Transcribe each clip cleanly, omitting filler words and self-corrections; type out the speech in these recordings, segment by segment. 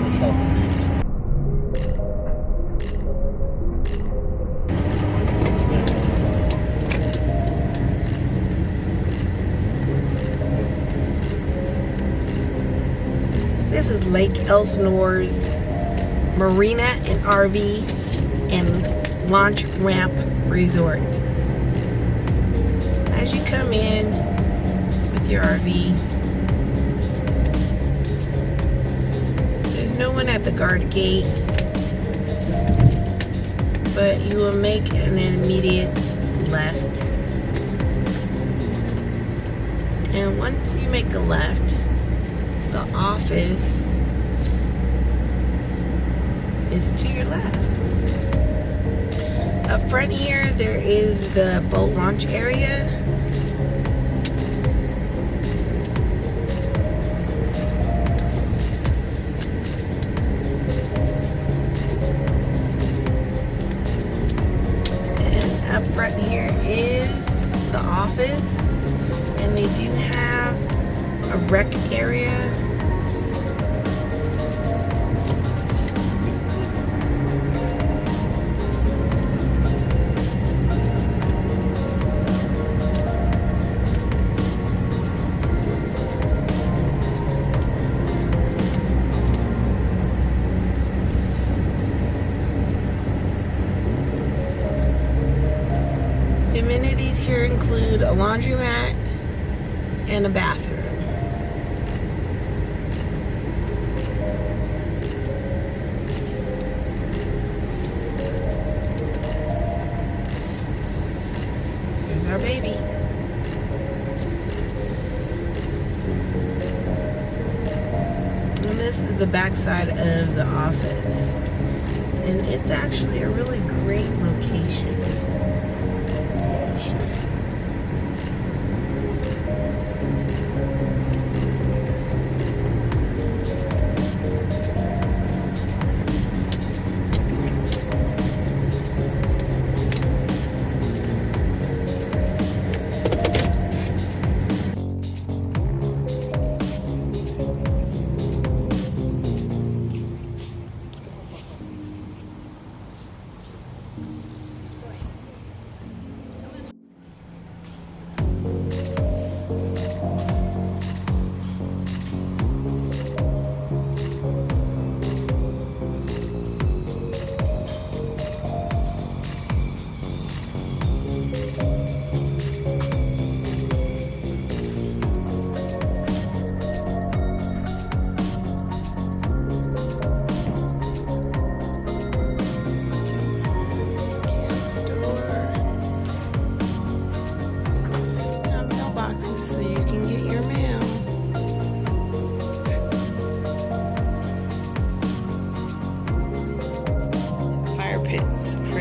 was helping me. This is Lake Elsinore's Marina and RV and launch ramp resort. As you come in with your RV, there's no one at the guard gate, but you will make an immediate left. And once you make a left, the office is to your left. Up front here, there is the boat launch area. And up front here is the office. And they do have a rec area. The amenities here include a laundromat and a bathroom. Here's our baby. And this is the backside of the office. And it's actually a really great location.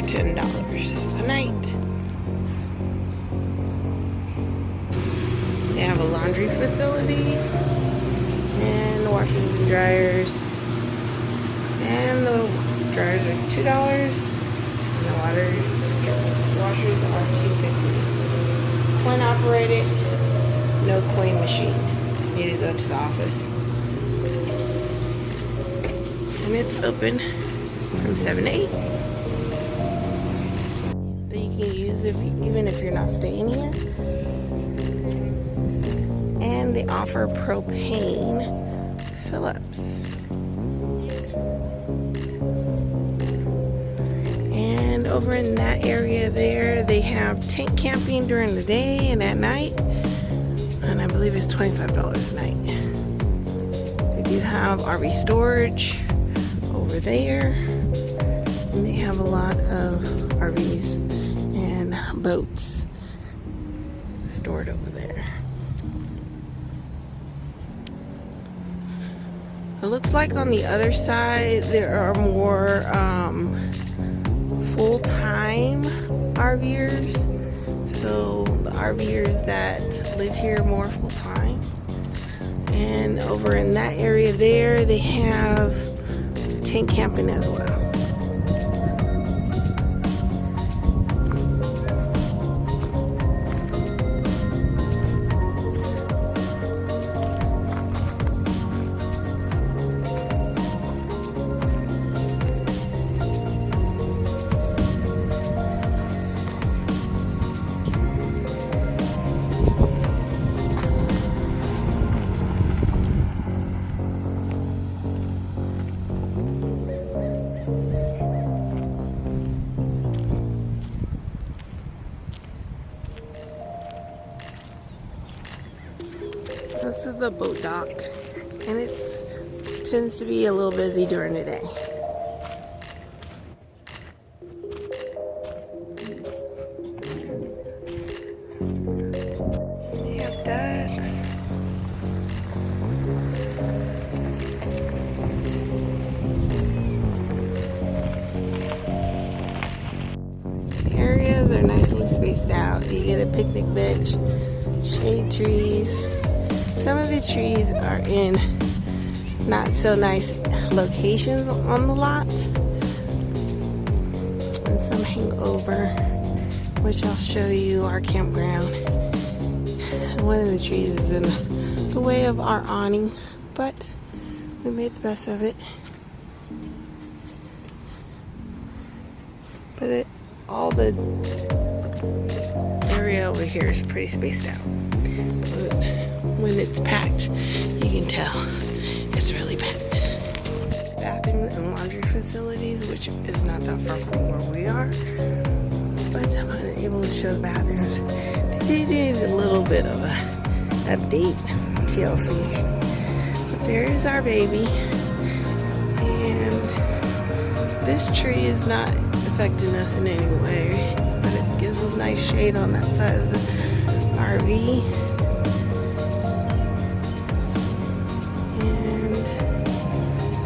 $10 a night. They have a laundry facility and washers and dryers. And the dryers are $2 and the washers are $2.50. Quaint operated, no quaint machine. Need to go to the office. And it's open from 7 to 8. That you can use even if you're not staying here. And they offer propane fill-ups. And over in that area there, they have tent camping during the day and at night. And I believe it's $25 a night. They do have RV storage over there. And they have a lot of RVs and boats stored over there. It looks like on the other side there are more full-time RVers. So the RVers that live here more full-time. And over in that area there, they have tent camping as well. This is the boat dock, and it tends to be a little busy during the day. They have ducks. Areas are nicely spaced out. You get a picnic bench, shade trees. Some of the trees are in not so nice locations on the lots, and some hang over, which I'll show you our campground. One of the trees is in the way of our awning, but we made the best of it. But all the area over here is pretty spaced out. But when it's packed, you can tell it's really packed. Bathroom and laundry facilities, which is not that far from where we are, but I'm unable to show the bathrooms. They need a little bit of a update, TLC. But there's our baby, and this tree is not affecting us in any way, but it gives a nice shade on that side of the RV. And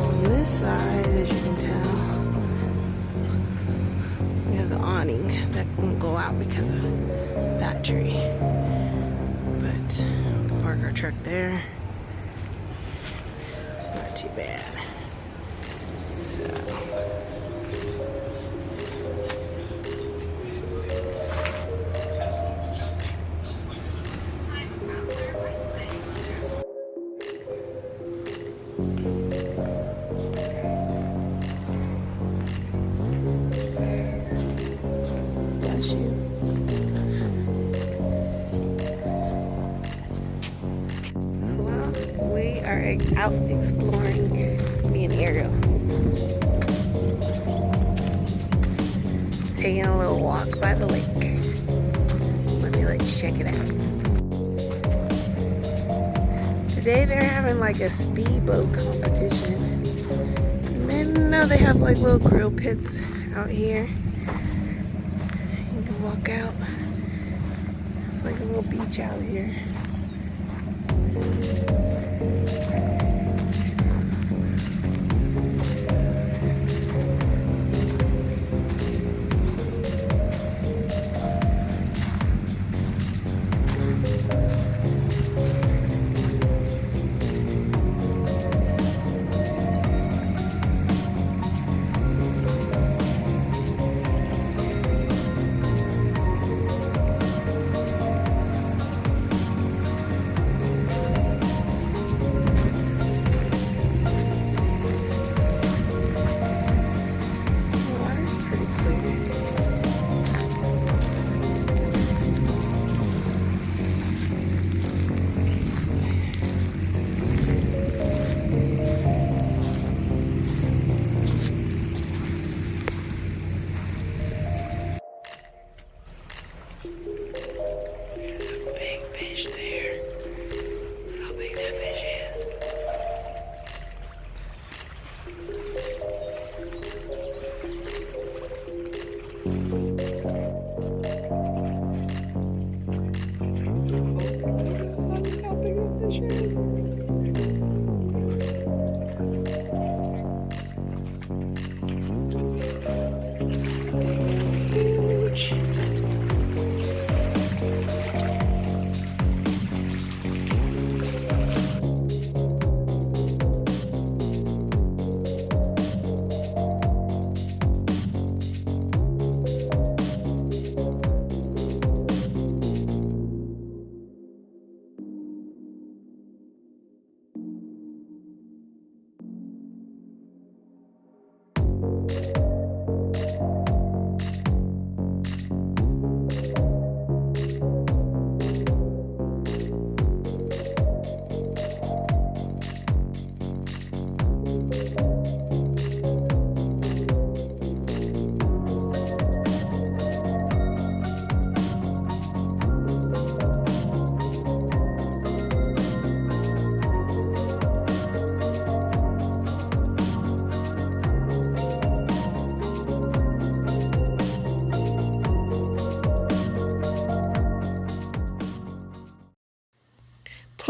on this side, as you can tell, we have the awning that won't go out because of that tree. But we can park our truck there. It's not too bad. So. Out exploring, me and Ariel. Taking a little walk by the lake. Let me check it out. Today they're having like a speedboat competition. And then now they have like little grill pits out here. You can walk out. It's like a little beach out here.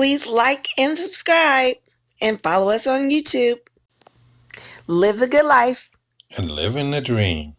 Please like and subscribe and follow us on YouTube. Live the good life and living the dream.